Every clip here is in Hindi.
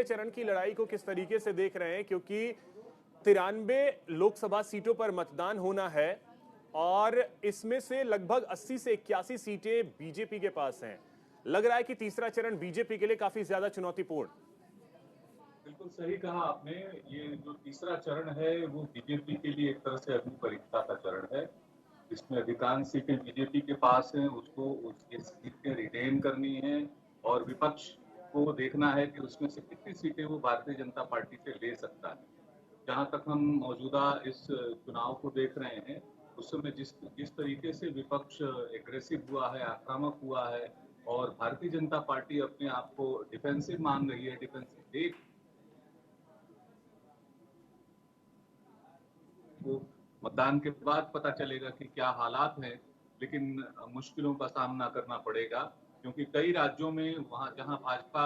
तीसरे चरण की लड़ाई को किस तरीके से देख रहे हैं, क्योंकि 93 लोकसभा सीटों पर मतदान होना है और इसमें से लगभग 80 से 81 सीटें बीजेपी के पास हैं। लग रहा है कि तीसरा चरण बीजेपी के लिए काफी ज्यादा चुनौतीपूर्ण। बिल्कुल सही कहा आपने। ये जो तीसरा चरण है वो बीजेपी के लिए एक तरह से अग्नि परीक्षा का चरण है। इसमें अधिकांश सीटें बीजेपी के पास हैं, उसको उसकी सीटें रिटेन करनी है और विपक्ष को देखना है कि उसमें से कितनी सीटें वो भारतीय जनता पार्टी से ले सकता है। जहां तक हम मौजूदा इस चुनाव को देख रहे हैं, उस समय जिस जिस तरीके से विपक्ष एग्रेसिव हुआ है, आक्रामक हुआ है और भारतीय जनता पार्टी अपने आप को डिफेंसिव मान रही है, डिफेंसिव देख वो मतदान के बाद पता चलेगा कि क्या हालात हैं। लेकिन मुश्किलों का सामना करना पड़ेगा, क्योंकि कई राज्यों में वहां जहां भाजपा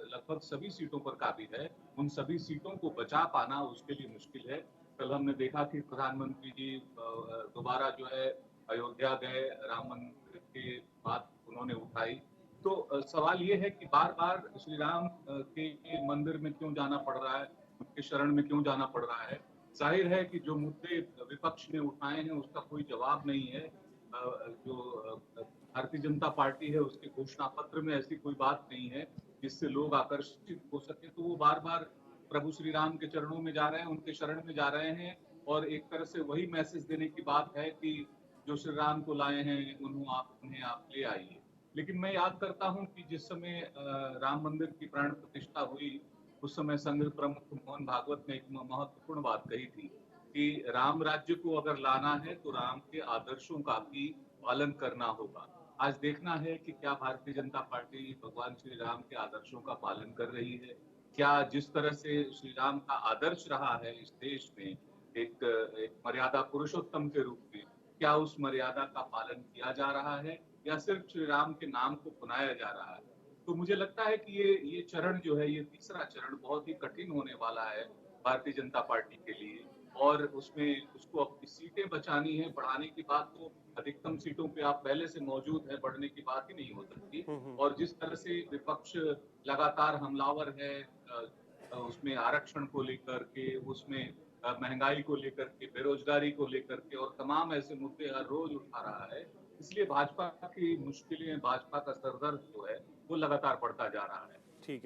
लगभग सभी सीटों पर काबिज है, उन सभी सीटों को बचा पाना उसके लिए मुश्किल है। कल हमने देखा कि प्रधानमंत्री जी दोबारा जो है अयोध्या गए, राम मंदिर की बात उन्होंने उठाई। तो सवाल ये है कि बार बार श्री राम के मंदिर में क्यों जाना पड़ रहा है, उनके शरण में क्यों जाना पड़ रहा है। जाहिर है कि जो मुद्दे विपक्ष ने उठाए हैं उसका कोई जवाब नहीं है। जो भारतीय जनता पार्टी है उसके घोषणा पत्र में ऐसी कोई बात नहीं है जिससे लोग आकर्षित हो सके, तो वो बार बार प्रभु श्री राम के चरणों में जा रहे हैं, उनके शरण में जा रहे हैं और एक तरह से वही मैसेज देने की बात है कि जो श्री राम को लाए हैं उन्हें आप ले आइए। लेकिन मैं याद करता हूं कि जिस समय राम मंदिर की प्राण प्रतिष्ठा हुई, उस समय संघ प्रमुख मोहन भागवत ने एक महत्वपूर्ण बात कही थी कि राम राज्य को अगर लाना है तो राम के आदर्शों का भी पालन करना होगा। आज देखना है कि क्या भारतीय जनता पार्टी भगवान श्री राम के आदर्शों का पालन कर रही है। क्या जिस तरह से श्री राम का आदर्श रहा है इस देश में, एक मर्यादा पुरुषोत्तम के रूप में, क्या उस मर्यादा का पालन किया जा रहा है या सिर्फ श्री राम के नाम को पुनाया जा रहा है। तो मुझे लगता है कि ये चरण जो है, ये तीसरा चरण बहुत ही कठिन होने वाला है भारतीय जनता पार्टी के लिए। और उसमें उसको अपनी सीटें बचानी है, बढ़ाने की बात तो अधिकतम सीटों पे आप पहले से मौजूद है, बढ़ने की बात ही नहीं हो सकती। और जिस तरह से विपक्ष लगातार हमलावर है उसमें आरक्षण को लेकर के, उसमें महंगाई को लेकर के, बेरोजगारी को लेकर के और तमाम ऐसे मुद्दे हर रोज उठा रहा है, इसलिए भाजपा की मुश्किलें, भाजपा का सरदर्द जो है वो लगातार बढ़ता जा रहा है। ठीक है।